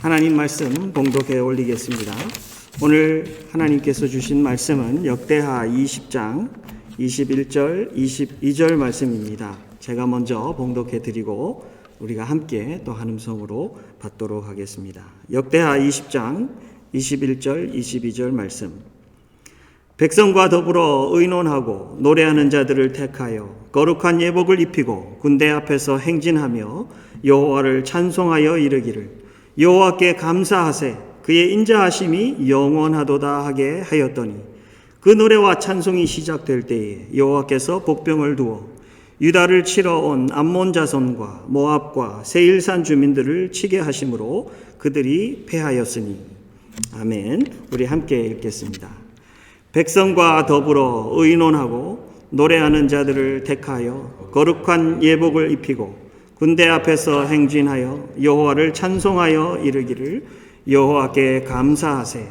하나님 말씀 봉독해 올리겠습니다. 오늘 하나님께서 주신 말씀은 역대하 20장 21절, 22절 말씀입니다. 제가 먼저 봉독해 드리고 우리가 함께 또 한음성으로 받도록 하겠습니다. 역대하 20장 21절, 22절 말씀. 백성과 더불어 의논하고 노래하는 자들을 택하여 거룩한 예복을 입히고 군대 앞에서 행진하며 여호와를 찬송하여 이르기를 여호와께 감사하세 그의 인자하심이 영원하도다 하게 하였더니 그 노래와 찬송이 시작될 때에 여호와께서 복병을 두어 유다를 치러 온 암몬 자손과 모압과 세일산 주민들을 치게 하심으로 그들이 패하였으니. 아멘. 우리 함께 읽겠습니다. 백성과 더불어 의논하고 노래하는 자들을 택하여 거룩한 예복을 입히고 군대 앞에서 행진하여 여호와를 찬송하여 이르기를 여호와께 감사하세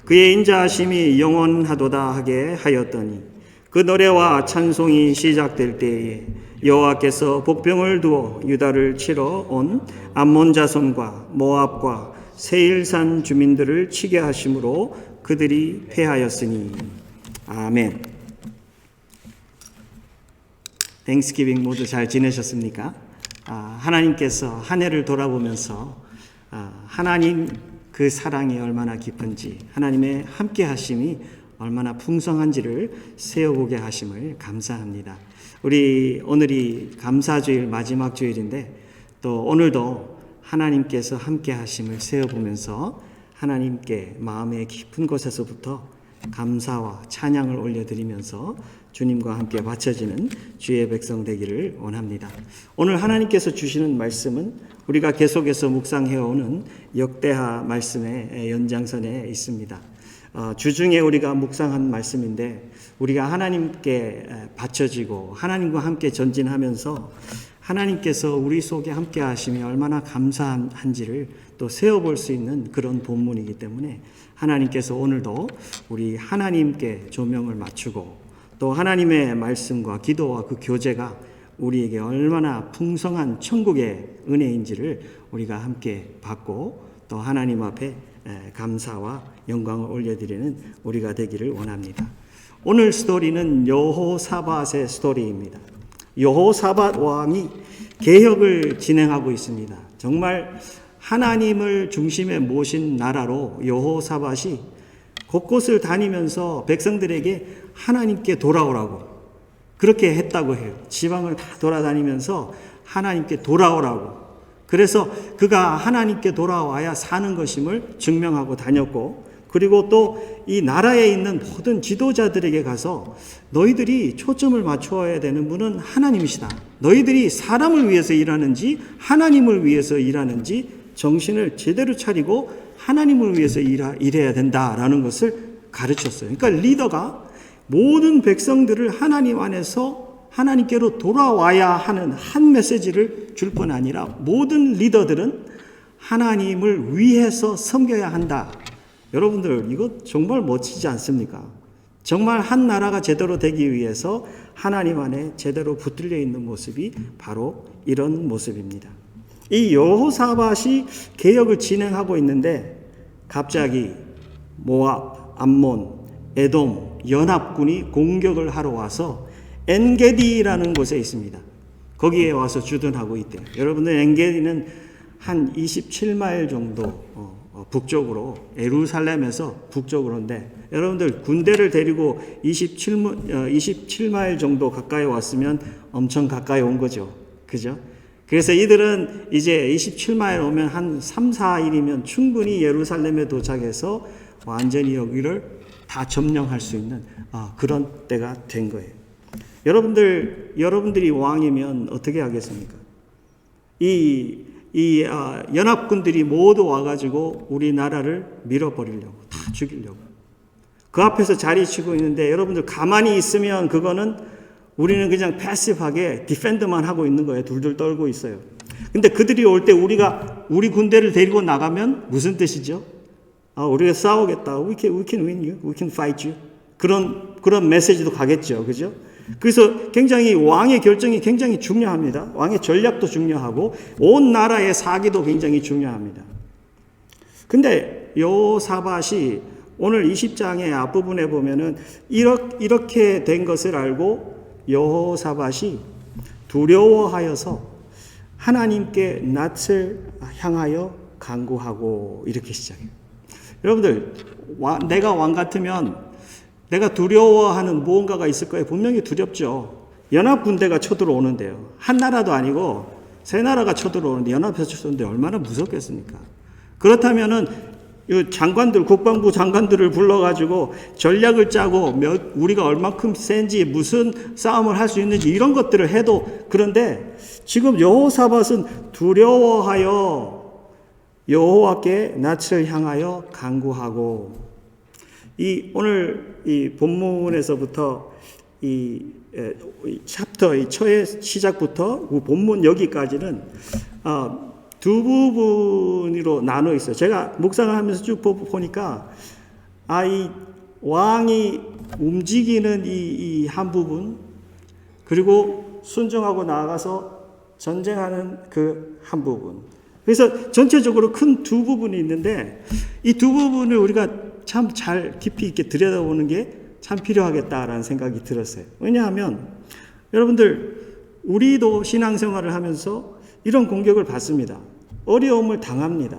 그의 인자하심이 영원하도다 하게 하였더니 그 노래와 찬송이 시작될 때에 여호와께서 복병을 두어 유다를 치러 온 암몬 자손과 모압과 세일산 주민들을 치게 하심으로 그들이 패하였으니. 아멘. 땡스기빙 모두 잘 지내셨습니까? 하나님께서 한 해를 돌아보면서 하나님 그 사랑이 얼마나 깊은지, 하나님의 함께 하심이 얼마나 풍성한지를 세어보게 하심을 감사합니다. 오늘이 감사주일 마지막 주일인데 또 오늘도 하나님께서 함께 하심을 세어보면서 하나님께 마음의 깊은 곳에서부터 감사와 찬양을 올려드리면서 주님과 함께 바쳐지는 주의 백성 되기를 원합니다. 오늘 하나님께서 주시는 말씀은 우리가 계속해서 묵상해오는 역대하 말씀의 연장선에 있습니다. 주중에 우리가 묵상한 말씀인데 우리가 하나님께 바쳐지고 하나님과 함께 전진하면서 하나님께서 우리 속에 함께 하심이 얼마나 감사한지를 또 세어볼 수 있는 그런 본문이기 때문에 하나님께서 오늘도 우리 하나님께 조명을 맞추고 또 하나님의 말씀과 기도와 그 교제가 우리에게 얼마나 풍성한 천국의 은혜인지를 우리가 함께 받고 또 하나님 앞에 감사와 영광을 올려드리는 우리가 되기를 원합니다. 오늘 스토리는 여호사밧의 스토리입니다. 여호사밧 왕이 개혁을 진행하고 있습니다. 정말 하나님을 중심에 모신 나라로 여호사밧이 곳곳을 다니면서 백성들에게 하나님께 돌아오라고 그렇게 했다고 해요. 지방을 다 돌아다니면서 하나님께 돌아오라고. 그래서 그가 하나님께 돌아와야 사는 것임을 증명하고 다녔고, 그리고 또 이 나라에 있는 모든 지도자들에게 가서 너희들이 초점을 맞추어야 되는 분은 하나님이시다. 너희들이 사람을 위해서 일하는지 하나님을 위해서 일하는지 정신을 제대로 차리고 하나님을 위해서 일해야 된다라는 것을 가르쳤어요. 그러니까 리더가 모든 백성들을 하나님 안에서 하나님께로 돌아와야 하는 한 메시지를 줄 뿐 아니라 모든 리더들은 하나님을 위해서 섬겨야 한다. 여러분들 이거 정말 멋지지 않습니까? 정말 한 나라가 제대로 되기 위해서 하나님 안에 제대로 붙들려 있는 모습이 바로 이런 모습입니다. 이 여호사밧이 개혁을 진행하고 있는데 갑자기 모압, 암몬, 에돔 연합군이 공격을 하러 와서 엔게디라는 곳에 있습니다. 거기에 와서 주둔하고 있대요. 여러분들 엔게디는 한 27마일 정도 북쪽으로 예루살렘에서 북쪽으로인데 여러분들 군대를 데리고 27마일 정도 가까이 왔으면 엄청 가까이 온 거죠. 그죠? 그래서 이들은 이제 27마일 오면 한 3, 4일이면 충분히 예루살렘에 도착해서 완전히 여기를 다 점령할 수 있는 그런 때가 된 거예요. 여러분들이 왕이면 어떻게 하겠습니까? 연합군들이 모두 와가지고 우리나라를 밀어버리려고, 다 죽이려고. 그 앞에서 자리 치고 있는데 여러분들 가만히 있으면 그거는 우리는 그냥 패시브하게 디펜드만 하고 있는 거예요. 둘둘 떨고 있어요. 근데 그들이 올 때 우리 군대를 데리고 나가면 무슨 뜻이죠? 우리가 싸우겠다. We can win you. We can fight you. 그런 메시지도 가겠죠. 그죠? 그래서 굉장히 왕의 결정이 굉장히 중요합니다. 왕의 전략도 중요하고 온 나라의 사기도 굉장히 중요합니다. 근데 여호사밧이 오늘 20장의 앞부분에 보면은 이렇게 된 것을 알고 여호사밧이 두려워하여서 하나님께 낯을 향하여 간구하고 이렇게 시작해요. 여러분들, 내가 왕 같으면 내가 두려워하는 무언가가 있을 거예요. 분명히 두렵죠. 연합군대가 쳐들어오는데요. 한 나라도 아니고 세 나라가 쳐들어오는데 연합해서 쳐들어오는데 얼마나 무섭겠습니까? 그렇다면은 장관들, 국방부 장관들을 불러가지고 전략을 짜고 우리가 얼마큼 센지 무슨 싸움을 할 수 있는지 이런 것들을 해도, 그런데 지금 여호사밧은 두려워하여 여호와께 낯을 향하여 간구하고, 오늘 이 본문에서부터 이 챕터 이 처의 시작부터 본문 여기까지는 두 부분으로 나눠 있어요. 제가 묵상을 하면서 쭉 보니까 이 왕이 움직이는 이 한 부분, 그리고 순종하고 나아가서 전쟁하는 그 한 부분. 그래서 전체적으로 큰 두 부분이 있는데 이 두 부분을 우리가 참 잘 깊이 있게 들여다보는 게 참 필요하겠다라는 생각이 들었어요. 왜냐하면 여러분들, 우리도 신앙생활을 하면서 이런 공격을 받습니다. 어려움을 당합니다.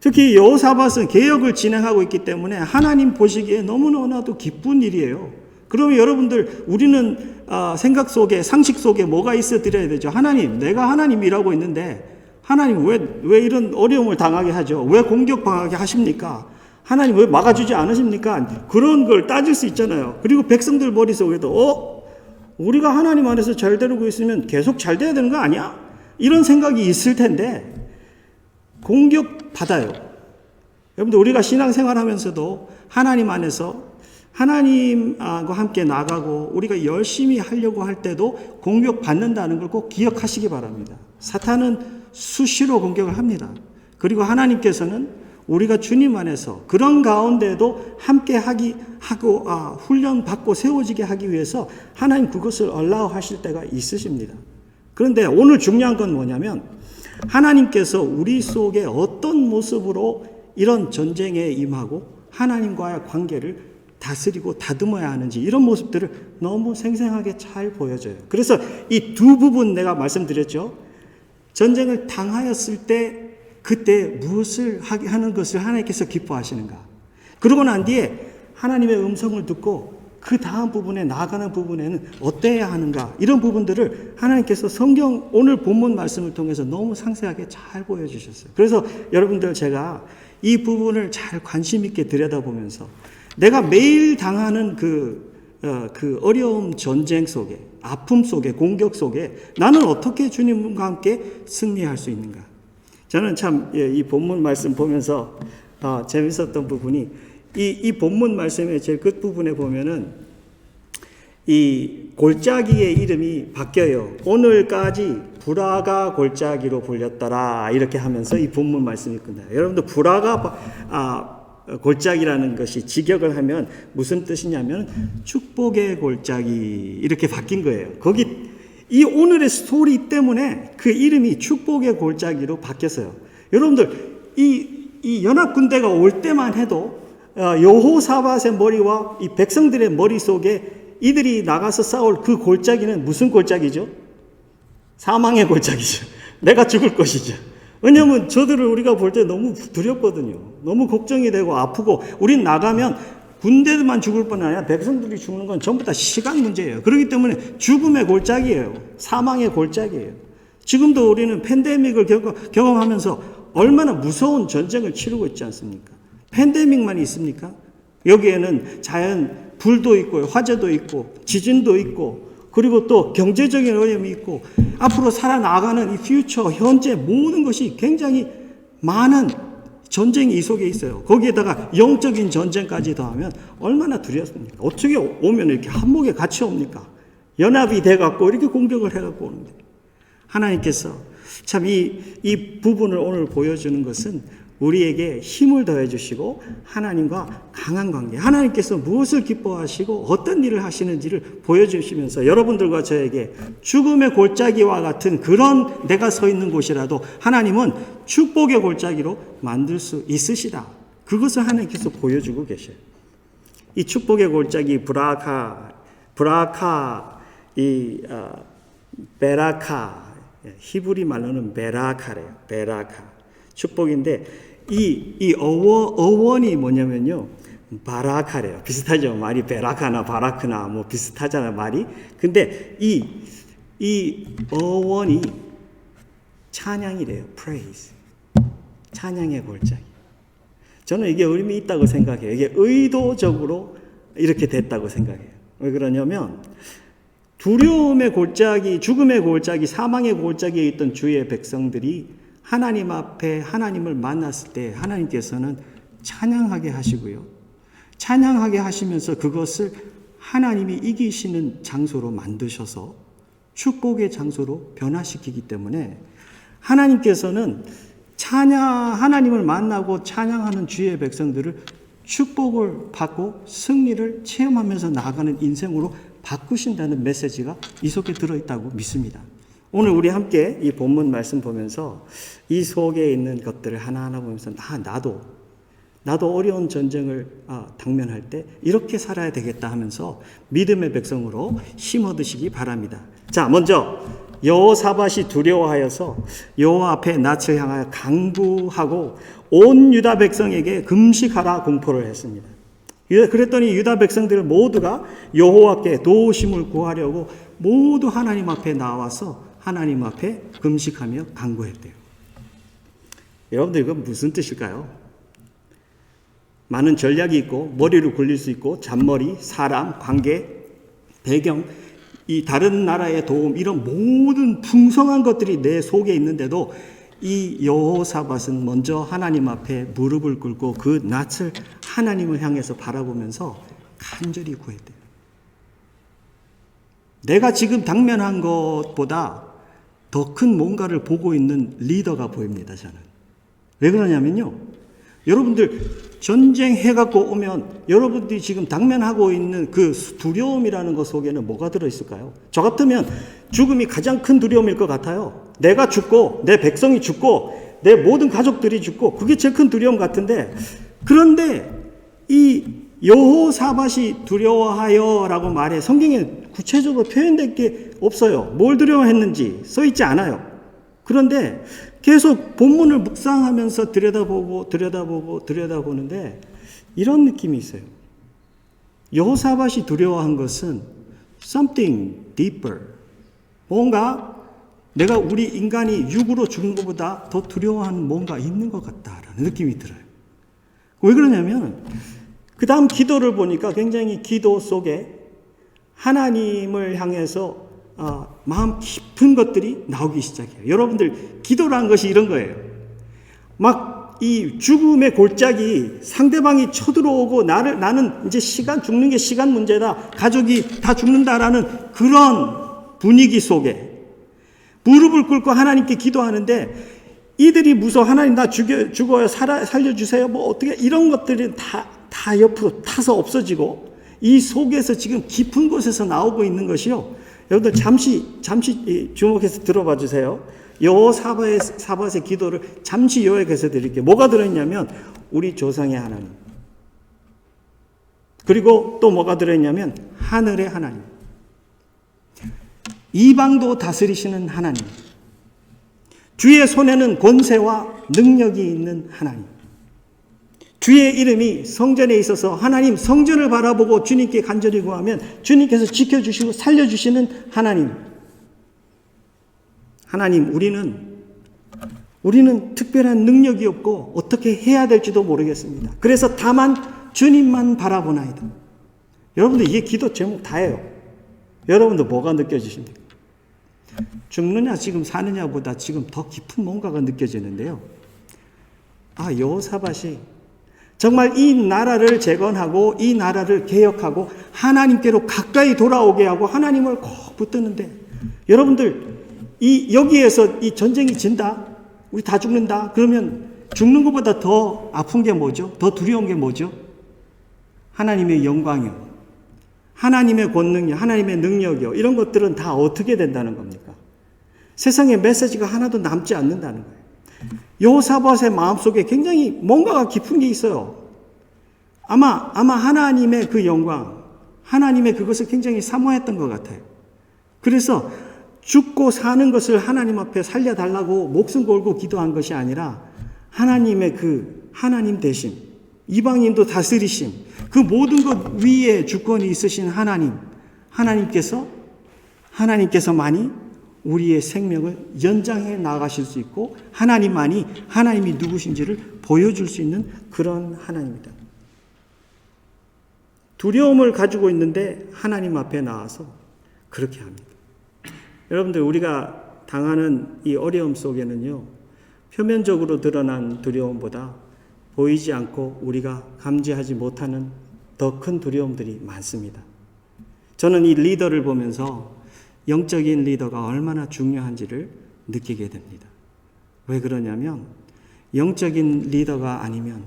특히 여호사밧은 개혁을 진행하고 있기 때문에 하나님 보시기에 너무너무나도 기쁜 일이에요. 그러면 여러분들, 우리는 생각 속에, 상식 속에 뭐가 있어 드려야 되죠? 하나님, 내가 하나님이라고 있는데 하나님 왜 이런 어려움을 당하게 하죠? 왜 공격당하게 하십니까? 하나님 왜 막아주지 않으십니까? 그런 걸 따질 수 있잖아요. 그리고 백성들 머릿속에도 우리가 하나님 안에서 잘 되고 있으면 계속 잘 돼야 되는 거 아니야? 이런 생각이 있을 텐데 공격받아요. 여러분들, 우리가 신앙생활 하면서도 하나님 안에서 하나님과 함께 나가고 우리가 열심히 하려고 할 때도 공격받는다는 걸 꼭 기억하시기 바랍니다. 사탄은 수시로 공격을 합니다. 그리고 하나님께서는 우리가 주님 안에서 그런 가운데도 함께 하고 훈련받고 세워지게 하기 위해서 하나님 그것을 allow 하실 때가 있으십니다. 그런데 오늘 중요한 건 뭐냐면, 하나님께서 우리 속에 어떤 모습으로 이런 전쟁에 임하고 하나님과의 관계를 다스리고 다듬어야 하는지, 이런 모습들을 너무 생생하게 잘 보여줘요. 그래서 이 두 부분 내가 말씀드렸죠. 전쟁을 당하였을 때 그때 무엇을 하는 것을 하나님께서 기뻐하시는가. 그러고 난 뒤에 하나님의 음성을 듣고 그 다음 부분에 나아가는 부분에는 어때야 하는가. 이런 부분들을 하나님께서 성경 오늘 본문 말씀을 통해서 너무 상세하게 잘 보여주셨어요. 그래서 여러분들, 제가 이 부분을 잘 관심 있게 들여다보면서 내가 매일 당하는 그 어려움, 전쟁 속에, 아픔 속에, 공격 속에 나는 어떻게 주님과 함께 승리할 수 있는가. 저는 참 이 본문 말씀 보면서 재밌었던 부분이, 이 본문 말씀의 제일 끝부분에 보면은 이 골짜기의 이름이 바뀌어요. 오늘까지 브라가 골짜기로 불렸더라, 이렇게 하면서 이 본문 말씀이 끝나요. 여러분들, 브라가 골짜기라는 것이 직역을 하면 무슨 뜻이냐면 축복의 골짜기, 이렇게 바뀐 거예요. 거기 이 오늘의 스토리 때문에 그 이름이 축복의 골짜기로 바뀌었어요. 여러분들, 이 연합군대가 올 때만 해도 여호사밧의 머리와 이 백성들의 머릿속에 이들이 나가서 싸울 그 골짜기는 무슨 골짜기죠? 사망의 골짜기죠. 내가 죽을 것이죠. 왜냐하면 저들을 우리가 볼 때 너무 두렵거든요. 너무 걱정이 되고 아프고, 우린 나가면 군대만 죽을 뿐 아니라 백성들이 죽는 건 전부 다 시간 문제예요. 그렇기 때문에 죽음의 골짜기예요. 사망의 골짜기예요. 지금도 우리는 팬데믹을 경험하면서 얼마나 무서운 전쟁을 치르고 있지 않습니까? 팬데믹만 있습니까? 여기에는 자연, 불도 있고 화재도 있고 지진도 있고, 그리고 또 경제적인 어려움이 있고, 앞으로 살아나가는 이 퓨처, 현재 모든 것이 굉장히 많은 전쟁이 이 속에 있어요. 거기에다가 영적인 전쟁까지 더하면 얼마나 두렵습니까? 어떻게 오면 이렇게 한목에 같이 옵니까? 연합이 돼갖고 이렇게 공격을 해갖고 오는데, 하나님께서 참 이 부분을 오늘 보여주는 것은 우리에게 힘을 더해 주시고 하나님과 강한 관계, 하나님께서 무엇을 기뻐하시고 어떤 일을 하시는지를 보여주시면서 여러분들과 저에게 죽음의 골짜기와 같은 그런 내가 서 있는 곳이라도 하나님은 축복의 골짜기로 만들 수 있으시다. 그것을 하나님께서 보여주고 계셔요. 이 축복의 골짜기 베라카, 히브리 말로는 베라카래요. 베라카. 축복인데, 이 어원이 뭐냐면요. 바라카래요. 비슷하죠. 말이 베라카나 바라크나 뭐 비슷하잖아요. 말이. 근데 이 어원이 찬양이래요. praise. 찬양의 골짜기. 저는 이게 의미 있다고 생각해요. 이게 의도적으로 이렇게 됐다고 생각해요. 왜 그러냐면, 두려움의 골짜기, 죽음의 골짜기, 사망의 골짜기에 있던 주의 백성들이 하나님 앞에 하나님을 만났을 때 하나님께서는 찬양하게 하시고요. 찬양하게 하시면서 그것을 하나님이 이기시는 장소로 만드셔서 축복의 장소로 변화시키기 때문에 하나님께서는 하나님을 만나고 찬양하는 주의 백성들을 축복을 받고 승리를 체험하면서 나아가는 인생으로 바꾸신다는 메시지가 이 속에 들어있다고 믿습니다. 오늘 우리 함께 이 본문 말씀 보면서 이 속에 있는 것들을 하나하나 보면서 나도 어려운 전쟁을 당면할 때 이렇게 살아야 되겠다 하면서 믿음의 백성으로 힘 얻으시기 바랍니다. 자, 먼저 여호사밧이 두려워하여서 여호와 앞에 낯을 향하여 강구하고 온 유다 백성에게 금식하라 공포를 했습니다. 그랬더니 유다 백성들 모두가 여호와께 도우심을 구하려고 모두 하나님 앞에 나와서 하나님 앞에 금식하며 간구했대요. 여러분들 이건 무슨 뜻일까요? 많은 전략이 있고 머리를 굴릴 수 있고 잔머리, 사람, 관계, 배경, 이 다른 나라의 도움 이런 모든 풍성한 것들이 내 속에 있는데도 이 여호사밧은 먼저 하나님 앞에 무릎을 꿇고 그 낯을 하나님을 향해서 바라보면서 간절히 구했대요. 내가 지금 당면한 것보다 더 큰 뭔가를 보고 있는 리더가 보입니다, 저는. 왜 그러냐면요. 여러분들 전쟁 해갖고 오면 여러분들이 지금 당면하고 있는 그 두려움이라는 것 속에는 뭐가 들어있을까요? 저 같으면 죽음이 가장 큰 두려움일 것 같아요. 내가 죽고 내 백성이 죽고 내 모든 가족들이 죽고 그게 제일 큰 두려움 같은데, 그런데 이 여호사밧이 두려워하여라고 말해 성경에 구체적으로 표현된 게 없어요. 뭘 두려워했는지 써있지 않아요. 그런데 계속 본문을 묵상하면서 들여다보는데 이런 느낌이 있어요. 여호사밧이 두려워한 것은 something deeper. 뭔가 내가 우리 인간이 육으로 죽는 것보다 더 두려워하는 뭔가 있는 것 같다라는 느낌이 들어요. 왜 그러냐면 그 다음 기도를 보니까 굉장히 기도 속에 하나님을 향해서 마음 깊은 것들이 나오기 시작해요. 여러분들 기도라는 것이 이런 거예요. 막 이 죽음의 골짜기 상대방이 쳐들어오고 나는 이제 죽는 게 시간 문제다. 가족이 다 죽는다라는 그런 분위기 속에 무릎을 꿇고 하나님께 기도하는데 이들이 무서워. 하나님 나 죽어요. 살려주세요. 뭐 어떻게 이런 것들이 다 옆으로 타서 없어지고 이 속에서 지금 깊은 곳에서 나오고 있는 것이요. 여러분들 잠시 주목해서 들어봐 주세요. 여호사밧의 기도를 잠시 요약해서 드릴게요. 뭐가 들어있냐면 우리 조상의 하나님, 그리고 또 뭐가 들어있냐면 하늘의 하나님, 이방도 다스리시는 하나님, 주의 손에는 권세와 능력이 있는 하나님, 주의 이름이 성전에 있어서 하나님 성전을 바라보고 주님께 간절히 구하면 주님께서 지켜주시고 살려주시는 하나님. 하나님, 우리는 특별한 능력이 없고 어떻게 해야 될지도 모르겠습니다. 그래서 다만 주님만 바라보나이다. 여러분들 이게 기도 제목 다예요. 여러분들 뭐가 느껴지십니까? 죽느냐 지금 사느냐보다 지금 더 깊은 뭔가가 느껴지는데요. 여호사밧이 정말 이 나라를 재건하고 이 나라를 개혁하고 하나님께로 가까이 돌아오게 하고 하나님을 꼭 붙드는데, 여러분들 여기에서 이 전쟁이 진다, 우리 다 죽는다 그러면 죽는 것보다 더 아픈 게 뭐죠? 더 두려운 게 뭐죠? 하나님의 영광이요. 하나님의 권능이요. 하나님의 능력이요. 이런 것들은 다 어떻게 된다는 겁니까? 세상에 메시지가 하나도 남지 않는다는 거예요. 여호사밧의 마음속에 굉장히 뭔가가 깊은 게 있어요. 아마 하나님의 그 영광, 하나님의 그것을 굉장히 사모했던 것 같아요. 그래서 죽고 사는 것을 하나님 앞에 살려달라고 목숨 걸고 기도한 것이 아니라 하나님의 그 하나님 대신 이방인도 다스리심, 그 모든 것 위에 주권이 있으신 하나님께서만이 우리의 생명을 연장해 나가실 수 있고 하나님이 누구신지를 보여줄 수 있는 그런 하나님이다. 두려움을 가지고 있는데 하나님 앞에 나와서 그렇게 합니다. 여러분들, 우리가 당하는 이 어려움 속에는요, 표면적으로 드러난 두려움보다 보이지 않고 우리가 감지하지 못하는 더 큰 두려움들이 많습니다. 저는 이 리더를 보면서 영적인 리더가 얼마나 중요한지를 느끼게 됩니다. 왜 그러냐면 영적인 리더가 아니면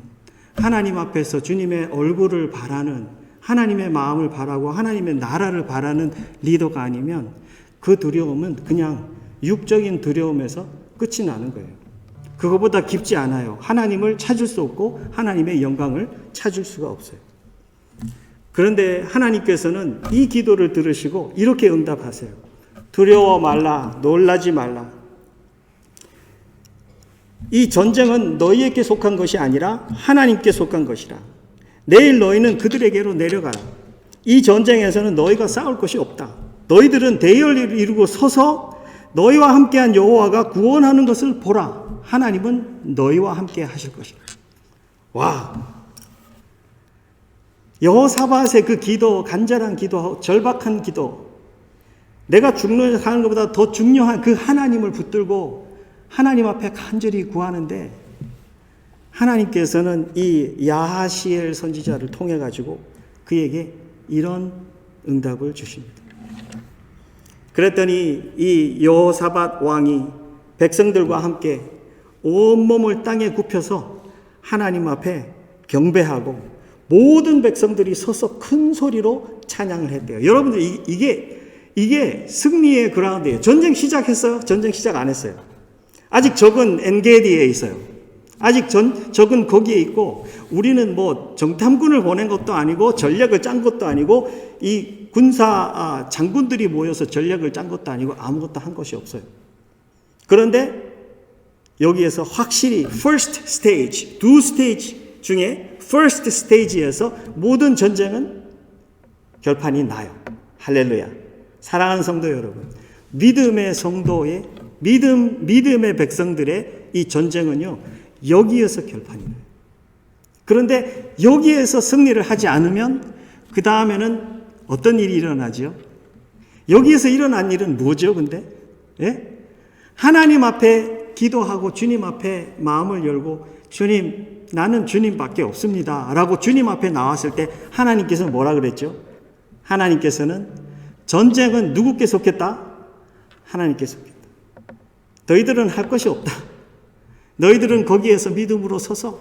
하나님 앞에서 주님의 얼굴을 바라는, 하나님의 마음을 바라고 하나님의 나라를 바라는 리더가 아니면 그 두려움은 그냥 육적인 두려움에서 끝이 나는 거예요. 그거보다 깊지 않아요. 하나님을 찾을 수 없고 하나님의 영광을 찾을 수가 없어요. 그런데 하나님께서는 이 기도를 들으시고 이렇게 응답하세요. 두려워 말라, 놀라지 말라. 이 전쟁은 너희에게 속한 것이 아니라 하나님께 속한 것이라. 내일 너희는 그들에게로 내려가라. 이 전쟁에서는 너희가 싸울 것이 없다. 너희들은 대열을 이루고 서서 너희와 함께한 여호와가 구원하는 것을 보라. 하나님은 너희와 함께 하실 것이다. 와! 여호사밧의 그 기도, 간절한 기도, 절박한 기도, 내가 죽는 사는 것보다 더 중요한 그 하나님을 붙들고 하나님 앞에 간절히 구하는데 하나님께서는 이 야하시엘 선지자를 통해 가지고 그에게 이런 응답을 주십니다. 그랬더니 이 여호사밧 왕이 백성들과 함께 온몸을 땅에 굽혀서 하나님 앞에 경배하고 모든 백성들이 서서 큰 소리로 찬양을 했대요. 여러분들, 이게 승리의 그라운드예요. 전쟁 시작했어요? 전쟁 시작 안 했어요. 아직 적은 엔게디에 있어요. 아직 적은 거기에 있고, 우리는 뭐 정탐군을 보낸 것도 아니고 전략을 짠 것도 아니고 이 군사 장군들이 모여서 전략을 짠 것도 아니고 아무것도 한 것이 없어요. 그런데 여기에서 확실히 first stage, 두 스테이지 중에 first stage에서 모든 전쟁은 결판이 나요. 할렐루야. 사랑하는 성도 여러분, 믿음의 성도의 믿음의 백성들의 이 전쟁은요, 여기에서 결판이 나요. 그런데 여기에서 승리를 하지 않으면 그 다음에는 어떤 일이 일어나죠? 여기에서 일어난 일은 뭐죠? 근데 하나님 앞에 기도하고 주님 앞에 마음을 열고 주님, 나는 주님밖에 없습니다 라고 주님 앞에 나왔을 때 하나님께서는 뭐라 그랬죠? 하나님께서는 전쟁은 누구께 속했다? 하나님께 속했다. 너희들은 할 것이 없다. 너희들은 거기에서 믿음으로 서서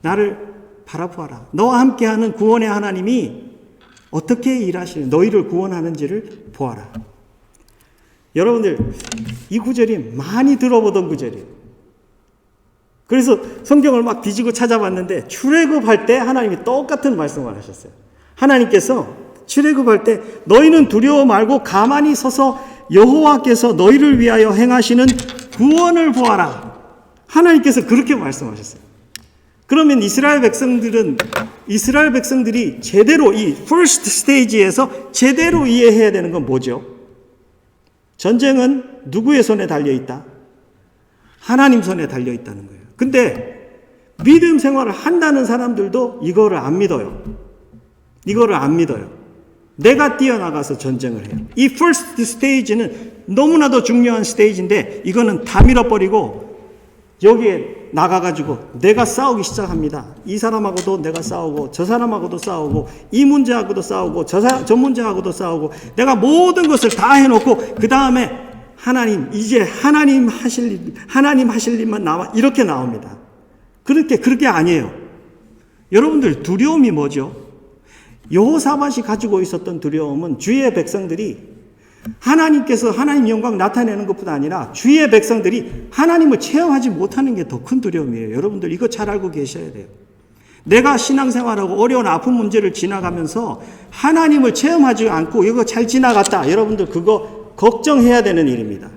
나를 바라보아라. 너와 함께하는 구원의 하나님이 어떻게 일하시는, 너희를 구원하는지를 보아라. 여러분들, 이 구절이 많이 들어보던 구절이에요. 그래서 성경을 막 뒤지고 찾아봤는데 출애굽할 때 하나님이 똑같은 말씀을 하셨어요. 하나님께서 출애굽할 때 너희는 두려워 말고 가만히 서서 여호와께서 너희를 위하여 행하시는 구원을 보아라. 하나님께서 그렇게 말씀하셨어요. 그러면 이스라엘 백성들이 제대로 이 first stage에서 제대로 이해해야 되는 건 뭐죠? 전쟁은 누구의 손에 달려 있다? 하나님 손에 달려 있다는 거예요. 근데 믿음 생활을 한다는 사람들도 이거를 안 믿어요. 내가 뛰어나가서 전쟁을 해요. 이 first stage는 너무나도 중요한 스테이지인데 이거는 다 밀어버리고 여기에 나가가지고 내가 싸우기 시작합니다. 이 사람하고도 내가 싸우고 저 사람하고도 싸우고 이 문제하고도 싸우고 저 문제하고도 싸우고 내가 모든 것을 다 해놓고 그 다음에 하나님, 이제 하나님 하실 일만 이렇게 나옵니다. 그렇게 아니에요. 여러분들 두려움이 뭐죠? 여호사밧이 가지고 있었던 두려움은 주의 백성들이 하나님께서 하나님 영광 나타내는 것보다 아니라 주의 백성들이 하나님을 체험하지 못하는 게 더 큰 두려움이에요. 여러분들 이거 잘 알고 계셔야 돼요. 내가 신앙생활하고 어려운 아픈 문제를 지나가면서 하나님을 체험하지 않고 이거 잘 지나갔다. 여러분들 그거 걱정해야 되는 일입니다.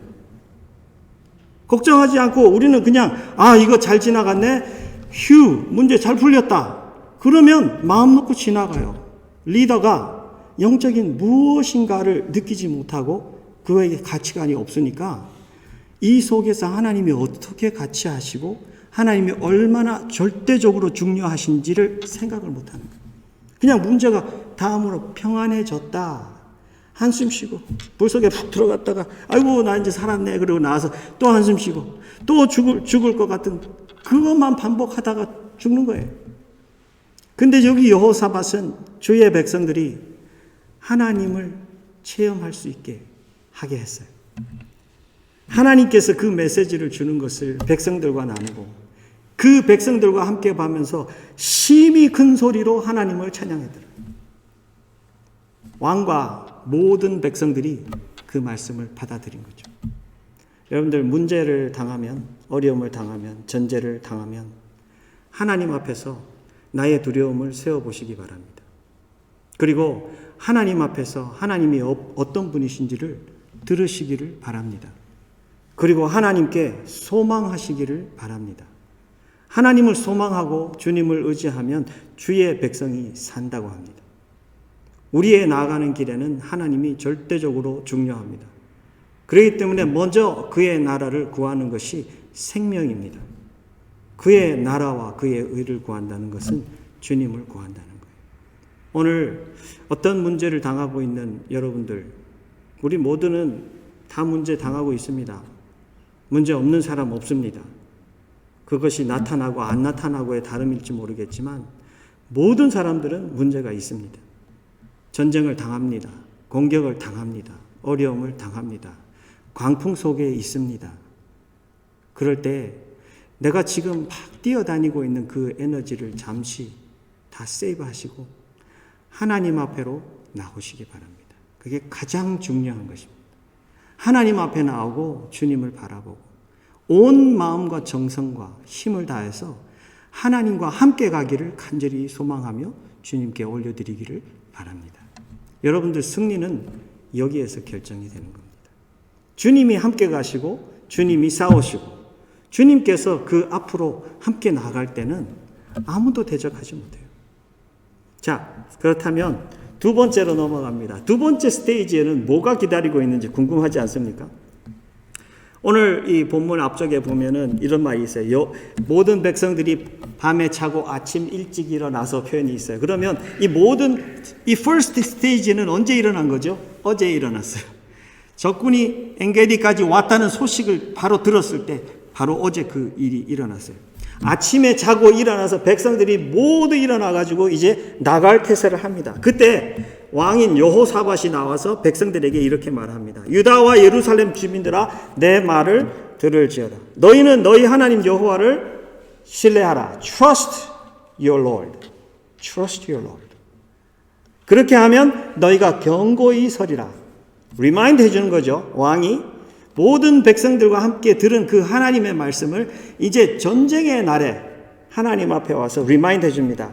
걱정하지 않고 우리는 그냥 이거 잘 지나갔네. 휴, 문제 잘 풀렸다. 그러면 마음 놓고 지나가요. 리더가 영적인 무엇인가를 느끼지 못하고 그에게 가치관이 없으니까 이 속에서 하나님이 어떻게 가치하시고 하나님이 얼마나 절대적으로 중요하신지를 생각을 못하는 거예요. 그냥 문제가 다음으로 평안해졌다. 한숨 쉬고 물속에 푹 들어갔다가 아이고 나 이제 살았네 그러고 나와서 또 한숨 쉬고 또 죽을 것 같은 그것만 반복하다가 죽는 거예요. 근데 여기 여호사밧은 주의 백성들이 하나님을 체험할 수 있게 하게 했어요. 하나님께서 그 메시지를 주는 것을 백성들과 나누고 그 백성들과 함께 가면서 심히 큰 소리로 하나님을 찬양했더라. 왕과 모든 백성들이 그 말씀을 받아들인 거죠. 여러분들 문제를 당하면, 어려움을 당하면, 전제를 당하면 하나님 앞에서 나의 두려움을 세워보시기 바랍니다. 그리고 하나님 앞에서 하나님이 어떤 분이신지를 들으시기를 바랍니다. 그리고 하나님께 소망하시기를 바랍니다. 하나님을 소망하고 주님을 의지하면 주의 백성이 산다고 합니다. 우리의 나아가는 길에는 하나님이 절대적으로 중요합니다. 그렇기 때문에 먼저 그의 나라를 구하는 것이 생명입니다. 그의 나라와 그의 의를 구한다는 것은 주님을 구한다는 거예요. 오늘 어떤 문제를 당하고 있는 여러분들, 우리 모두는 다 문제 당하고 있습니다. 문제 없는 사람 없습니다. 그것이 나타나고 안 나타나고의 다름일지 모르겠지만 모든 사람들은 문제가 있습니다. 전쟁을 당합니다. 공격을 당합니다. 어려움을 당합니다. 광풍 속에 있습니다. 그럴 때 내가 지금 막 뛰어다니고 있는 그 에너지를 잠시 다 세이브하시고 하나님 앞에로 나오시기 바랍니다. 그게 가장 중요한 것입니다. 하나님 앞에 나오고 주님을 바라보고 온 마음과 정성과 힘을 다해서 하나님과 함께 가기를 간절히 소망하며 주님께 올려드리기를 바랍니다. 여러분들 승리는 여기에서 결정이 되는 겁니다. 주님이 함께 가시고 주님이 싸우시고 주님께서 그 앞으로 함께 나갈 때는 아무도 대적하지 못해요. 자, 그렇다면 두 번째로 넘어갑니다. 두 번째 스테이지에는 뭐가 기다리고 있는지 궁금하지 않습니까? 오늘 이 본문 앞쪽에 보면은 이런 말이 있어요. 모든 백성들이 밤에 자고 아침 일찍 일어나서 표현이 있어요. 그러면 이 first stage는 언제 일어난 거죠? 어제 일어났어요. 적군이 엔게디까지 왔다는 소식을 바로 들었을 때 바로 어제 그 일이 일어났어요. 아침에 자고 일어나서 백성들이 모두 일어나가지고 이제 나갈 태세를 합니다. 그때 왕인 여호사밧이 나와서 백성들에게 이렇게 말합니다. 유다와 예루살렘 주민들아 내 말을 들을지어다. 너희는 너희 하나님 여호와를 신뢰하라. Trust your Lord. Trust your Lord. 그렇게 하면 너희가 견고히 서리라. Remind 해주는 거죠. 왕이 모든 백성들과 함께 들은 그 하나님의 말씀을 이제 전쟁의 날에 하나님 앞에 와서 remind 해줍니다.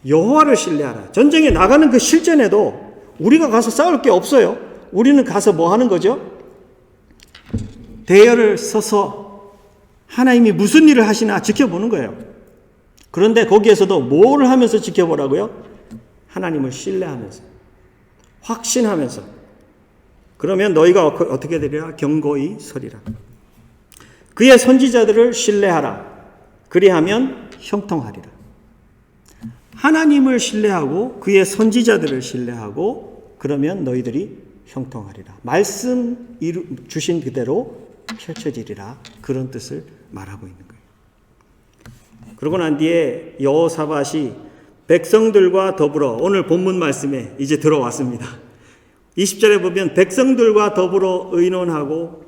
여호와를 신뢰하라. 전쟁에 나가는 그 실전에도 우리가 가서 싸울 게 없어요. 우리는 가서 뭐 하는 거죠? 대열을 서서 하나님이 무슨 일을 하시나 지켜보는 거예요. 그런데 거기에서도 뭐를 하면서 지켜보라고요? 하나님을 신뢰하면서, 확신하면서. 그러면 너희가 어떻게 되리라? 견고히 서리라. 그의 선지자들을 신뢰하라. 그리하면 형통하리라. 하나님을 신뢰하고 그의 선지자들을 신뢰하고 그러면 너희들이 형통하리라. 말씀 주신 그대로 펼쳐지리라. 그런 뜻을 말하고 있는 거예요. 그러고 난 뒤에 여호사밧이 백성들과 더불어 오늘 본문 말씀에 이제 들어왔습니다. 20절에 보면 백성들과 더불어 의논하고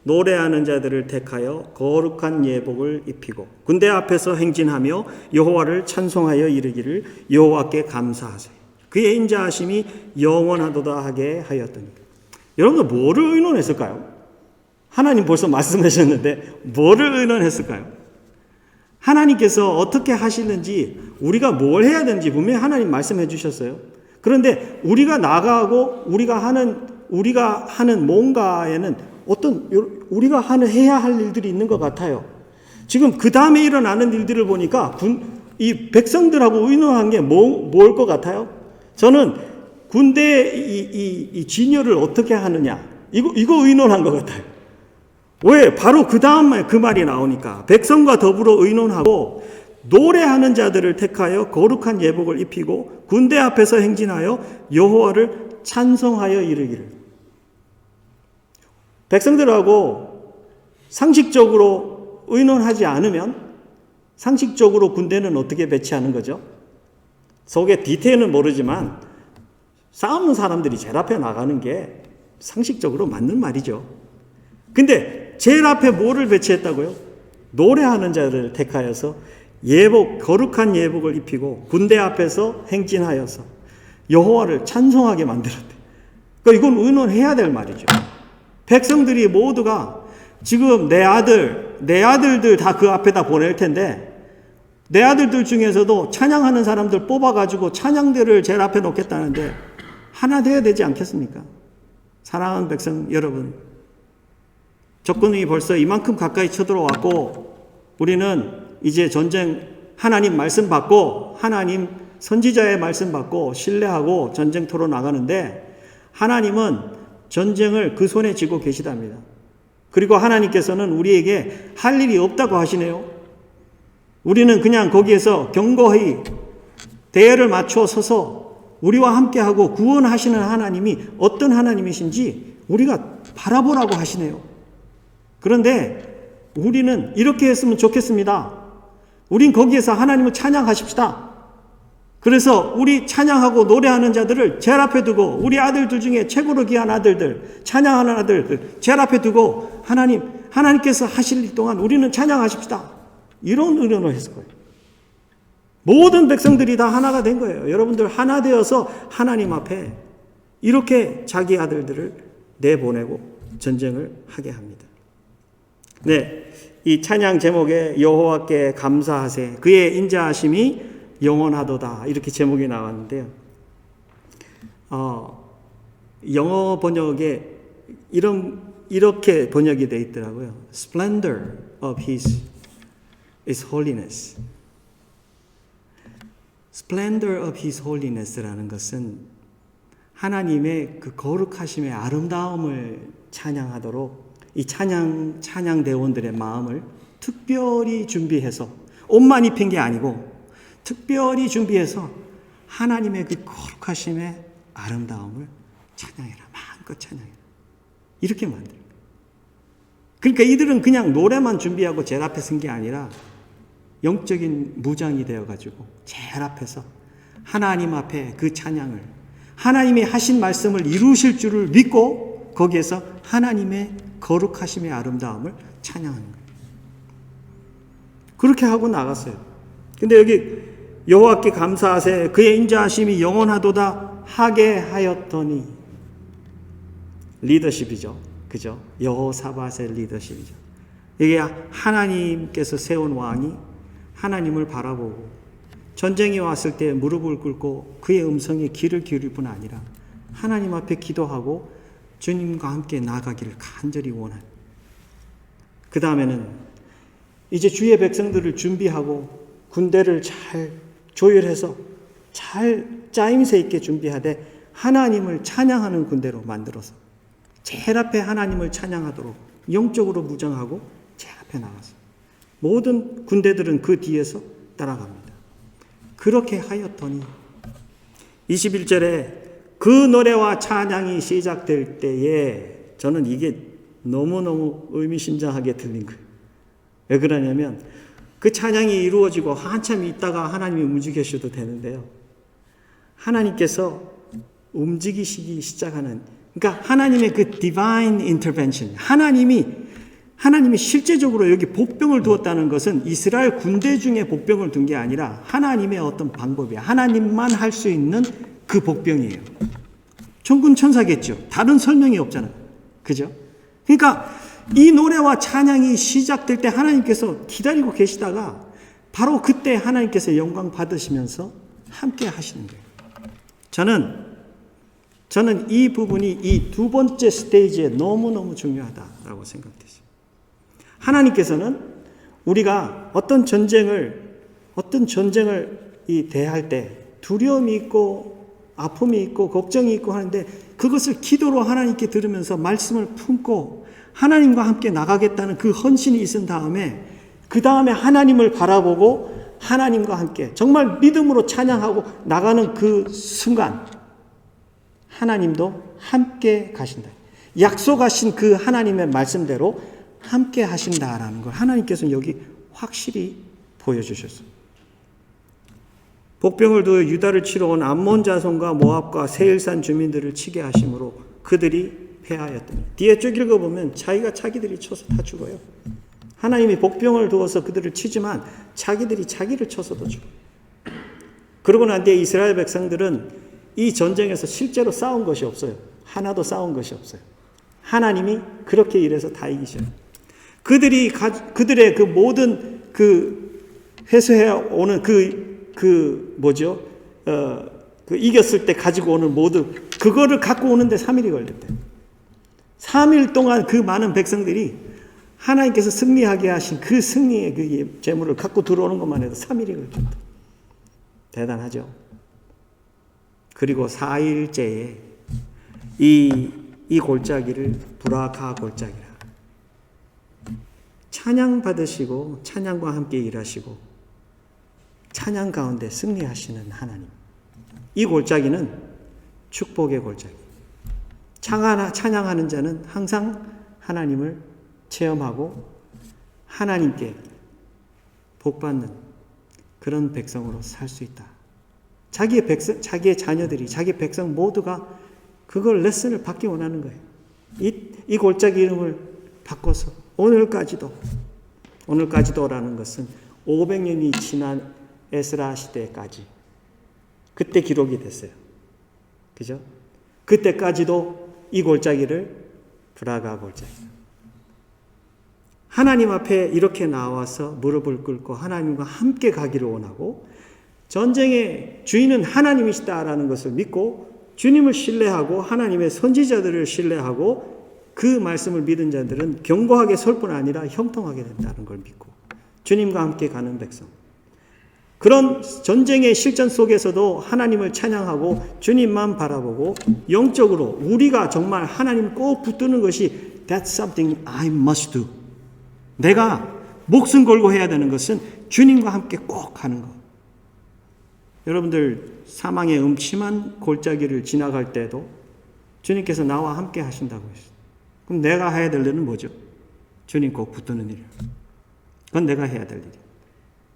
노래하는 자들을 택하여 거룩한 예복을 입히고 군대 앞에서 행진하며 여호와를 찬송하여 이르기를 여호와께 감사하세요. 그의 인자하심이 영원하도다 하게 하였더니. 여러분들 뭐를 의논했을까요? 하나님 벌써 말씀하셨는데 뭐를 의논했을까요? 하나님께서 어떻게 하시는지 우리가 뭘 해야 되는지 분명히 하나님 말씀해 주셨어요. 그런데 우리가 나가고 우리가 하는 뭔가에는 어떤 우리가 해야 할 일들이 있는 것 같아요. 지금 그 다음에 일어나는 일들을 보니까 이 백성들하고 의논한 게 뭘 것 같아요? 저는 군대의 이 진열을 어떻게 하느냐 이거 의논한 것 같아요. 왜? 바로 그 다음 그 말이 나오니까 백성과 더불어 의논하고 노래하는 자들을 택하여 거룩한 예복을 입히고 군대 앞에서 행진하여 여호와를 찬송하여 이르기를. 백성들하고 상식적으로 의논하지 않으면 상식적으로 군대는 어떻게 배치하는 거죠? 속의 디테일은 모르지만 싸우는 사람들이 제일 앞에 나가는 게 상식적으로 맞는 말이죠. 근데 제일 앞에 뭐를 배치했다고요? 노래하는 자를 택하여서 거룩한 예복을 입히고 군대 앞에서 행진하여서 여호와를 찬송하게 만들었대. 그러니까 이건 의논해야 될 말이죠. 백성들이 모두가 지금 내 아들들 다 그 앞에다 보낼 텐데 내 아들들 중에서도 찬양하는 사람들 뽑아가지고 찬양대를 제일 앞에 놓겠다는데 하나 돼야 되지 않겠습니까? 사랑하는 백성 여러분, 적군이 벌써 이만큼 가까이 쳐들어왔고 우리는 이제 전쟁 하나님 말씀 받고 하나님 선지자의 말씀 받고 신뢰하고 전쟁터로 나가는데 하나님은 전쟁을 그 손에 쥐고 계시답니다. 그리고 하나님께서는 우리에게 할 일이 없다고 하시네요. 우리는 그냥 거기에서 견고히 대열을 맞춰 서서 우리와 함께하고 구원하시는 하나님이 어떤 하나님이신지 우리가 바라보라고 하시네요. 그런데 우리는 이렇게 했으면 좋겠습니다. 우린 거기에서 하나님을 찬양하십시다. 그래서 우리 찬양하고 노래하는 자들을 제일 앞에 두고 우리 아들들 중에 최고로 귀한 아들들, 찬양하는 아들들 제일 앞에 두고 하나님께서 하실 일 동안 우리는 찬양하십시다. 이런 의논을 했을 거예요. 모든 백성들이 다 하나가 된 거예요. 여러분들 하나 되어서 하나님 앞에 이렇게 자기 아들들을 내보내고 전쟁을 하게 합니다. 네, 이 찬양 제목에 여호와께 감사하세 그의 인자하심이 영원하도다 이렇게 제목이 나왔는데요. 영어 번역에 이렇게 번역이 되어 있더라고요. Splendor of His holiness. Splendor of His holiness라는 것은 하나님의 그 거룩하심의 아름다움을 찬양하도록 이 찬양 대원들의 마음을 특별히 준비해서 옷만 입힌 게 아니고 특별히 준비해서 하나님의 그 거룩하심의 아름다움을 찬양해라. 마음껏 찬양해라. 이렇게 만들어요. 그러니까 이들은 그냥 노래만 준비하고 제일 앞에 쓴 게 아니라 영적인 무장이 되어가지고 제일 앞에서 하나님 앞에 그 찬양을 하나님이 하신 말씀을 이루실 줄을 믿고 거기에서 하나님의 거룩하심의 아름다움을 찬양하는 거예요. 그렇게 하고 나갔어요. 근데 여기 여호와께 감사하세 그의 인자하심이 영원하도다 하게 하였더니 리더십이죠. 그죠? 여호사밧의 리더십이죠. 이게 하나님께서 세운 왕이 하나님을 바라보고 전쟁이 왔을 때 무릎을 꿇고 그의 음성에 귀를 기울일 뿐 아니라 하나님 앞에 기도하고 주님과 함께 나아가기를 간절히 원한. 그 다음에는 이제 주의 백성들을 준비하고 군대를 잘 조율해서 잘 짜임새 있게 준비하되 하나님을 찬양하는 군대로 만들어서 제일 앞에 하나님을 찬양하도록 영적으로 무장하고 제일 앞에 나가서 모든 군대들은 그 뒤에서 따라갑니다. 그렇게 하였더니 21절에 그 노래와 찬양이 시작될 때에 저는 이게 너무너무 의미심장하게 들린 거예요. 왜 그러냐면 그 찬양이 이루어지고 한참 있다가 하나님이 움직이셔도 되는데요. 하나님께서 움직이시기 시작하는, 그러니까 하나님의 그 divine intervention, 하나님이 하나님이 실제적으로 여기 복병을 두었다는 것은 이스라엘 군대 중에 복병을 둔 게 아니라 하나님의 어떤 방법이야. 하나님만 할 수 있는 그 복병이에요. 천군 천사겠죠. 다른 설명이 없잖아요. 그죠? 그러니까 이 노래와 찬양이 시작될 때 하나님께서 기다리고 계시다가 바로 그때 하나님께서 영광 받으시면서 함께 하시는 거예요. 저는 이 부분이 이 두 번째 스테이지에 너무너무 중요하다라고 생각됐어요. 하나님께서는 우리가 어떤 전쟁을 대할 때 두려움이 있고 아픔이 있고 걱정이 있고 하는데 그것을 기도로 하나님께 들으면서 말씀을 품고 하나님과 함께 나가겠다는 그 헌신이 있은 다음에 그 다음에 하나님을 바라보고 하나님과 함께 정말 믿음으로 찬양하고 나가는 그 순간 하나님도 함께 가신다. 약속하신 그 하나님의 말씀대로 함께 하신다라는 걸 하나님께서는 여기 확실히 보여주셨어요. 복병을 두어 유다를 치러 온 암몬 자손과 모압과 세일산 주민들을 치게 하심으로 그들이 패하였더니 뒤에 쭉 읽어보면 자기들이 쳐서 다 죽어요. 하나님이 복병을 두어서 그들을 치지만 자기들이 자기를 쳐서도 죽어요. 그러고 난 뒤에 이스라엘 백성들은 이 전쟁에서 실제로 싸운 것이 없어요. 하나도 싸운 것이 없어요. 하나님이 그렇게 일해서 다 이기셔요. 그들의 그 모든 회수해 오는 이겼을 때 가지고 오는 모든 그거를 갖고 오는데 3일이 걸렸대요. 3일 동안 그 많은 백성들이 하나님께서 승리하게 하신 그 승리의 그 재물을 갖고 들어오는 것만 해도 3일이 걸렸다. 대단하죠. 그리고 4일째에 이 골짜기를 브라카 골짜기라. 찬양 받으시고 찬양과 함께 일하시고 찬양 가운데 승리하시는 하나님. 이 골짜기는 축복의 골짜기. 찬양하는 자는 항상 하나님을 체험하고 하나님께 복받는 그런 백성으로 살 수 있다. 자기의 자녀들이, 자기 백성 모두가 그걸 레슨을 받기 원하는 거예요. 이 골짜기 이름을 바꿔서 오늘까지도라는 것은 500년이 지난 에스라 시대까지 그때 기록이 됐어요. 그죠? 그때까지도 이 골짜기를 브라가 골짜기. 하나님 앞에 이렇게 나와서 무릎을 꿇고 하나님과 함께 가기를 원하고 전쟁의 주인은 하나님이시다라는 것을 믿고 주님을 신뢰하고 하나님의 선지자들을 신뢰하고 그 말씀을 믿은 자들은 견고하게 설 뿐 아니라 형통하게 된다는 걸 믿고 주님과 함께 가는 백성. 그런 전쟁의 실전 속에서도 하나님을 찬양하고 주님만 바라보고 영적으로 우리가 정말 하나님 꼭 붙드는 것이 That's something I must do. 내가 목숨 걸고 해야 되는 것은 주님과 함께 꼭 하는 것. 여러분들 사망의 음침한 골짜기를 지나갈 때도 주님께서 나와 함께 하신다고 했어요. 그럼 내가 해야 될 일은 뭐죠? 주님 꼭 붙드는 일. 그건 내가 해야 될 일이에요.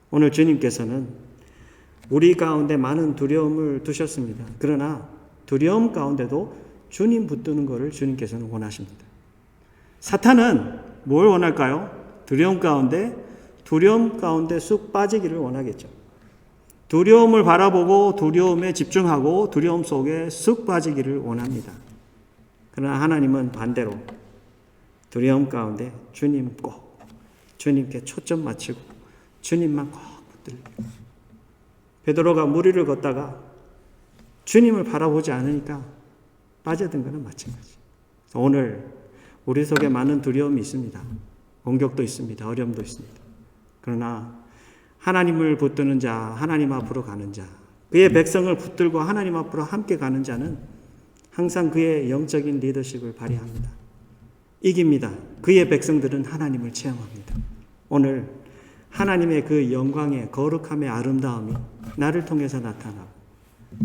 오늘 주님께서는 우리 가운데 많은 두려움을 두셨습니다. 그러나 두려움 가운데도 주님 붙드는 것을 주님께서는 원하십니다. 사탄은 뭘 원할까요? 두려움 가운데 쑥 빠지기를 원하겠죠. 두려움을 바라보고 두려움에 집중하고 두려움 속에 쑥 빠지기를 원합니다. 그러나 하나님은 반대로 두려움 가운데 주님께 초점 맞추고 주님만 꼭 붙들고 베드로가 무리를 걷다가 주님을 바라보지 않으니까 빠져든 것은 마찬가지. 오늘 우리 속에 많은 두려움이 있습니다. 공격도 있습니다. 어려움도 있습니다. 그러나 하나님을 붙드는 자, 하나님 앞으로 가는 자, 그의 백성을 붙들고 하나님 앞으로 함께 가는 자는 항상 그의 영적인 리더십을 발휘합니다. 이깁니다. 그의 백성들은 하나님을 체험합니다. 오늘 하나님의 그 영광의 거룩함의 아름다움이 나를 통해서 나타나고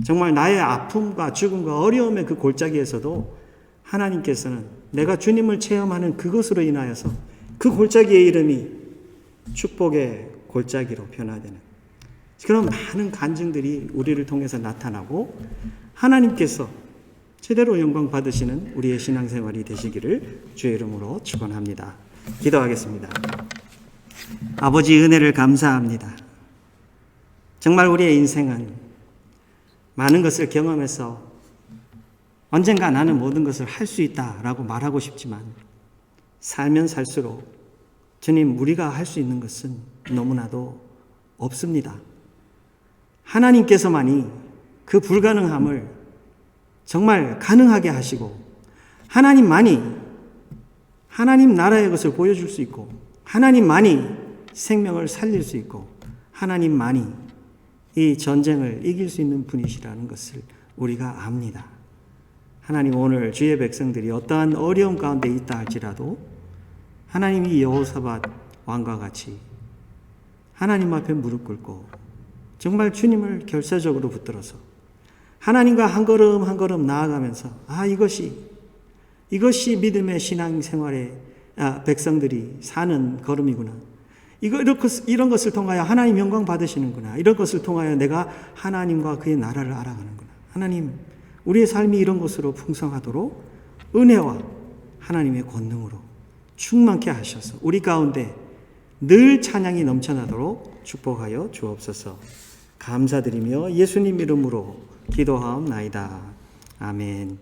정말 나의 아픔과 죽음과 어려움의 그 골짜기에서도 하나님께서는 내가 주님을 체험하는 그것으로 인하여서 그 골짜기의 이름이 축복의 골짜기로 변화되는 그런 많은 간증들이 우리를 통해서 나타나고 하나님께서 제대로 영광 받으시는 우리의 신앙생활이 되시기를 주의 이름으로 축원합니다. 기도하겠습니다. 아버지, 은혜를 감사합니다. 정말 우리의 인생은 많은 것을 경험해서 언젠가 나는 모든 것을 할 수 있다라고 말하고 싶지만 살면 살수록 주님, 우리가 할 수 있는 것은 너무나도 없습니다. 하나님께서만이 그 불가능함을 정말 가능하게 하시고 하나님만이 하나님 나라의 것을 보여줄 수 있고 하나님만이 생명을 살릴 수 있고 하나님만이 이 전쟁을 이길 수 있는 분이시라는 것을 우리가 압니다. 하나님, 오늘 주의 백성들이 어떠한 어려움 가운데 있다 할지라도 하나님이 여호사밧 왕과 같이 하나님 앞에 무릎 꿇고 정말 주님을 결사적으로 붙들어서 하나님과 한 걸음 한 걸음 나아가면서 이것이 믿음의 신앙생활의 백성들이 사는 걸음이구나. 이런 것을 통하여 하나님 영광 받으시는구나. 이런 것을 통하여 내가 하나님과 그의 나라를 알아가는구나. 하나님, 우리의 삶이 이런 것으로 풍성하도록 은혜와 하나님의 권능으로 충만케 하셔서 우리 가운데 늘 찬양이 넘쳐나도록 축복하여 주옵소서. 감사드리며 예수님 이름으로 기도하옵나이다. 아멘.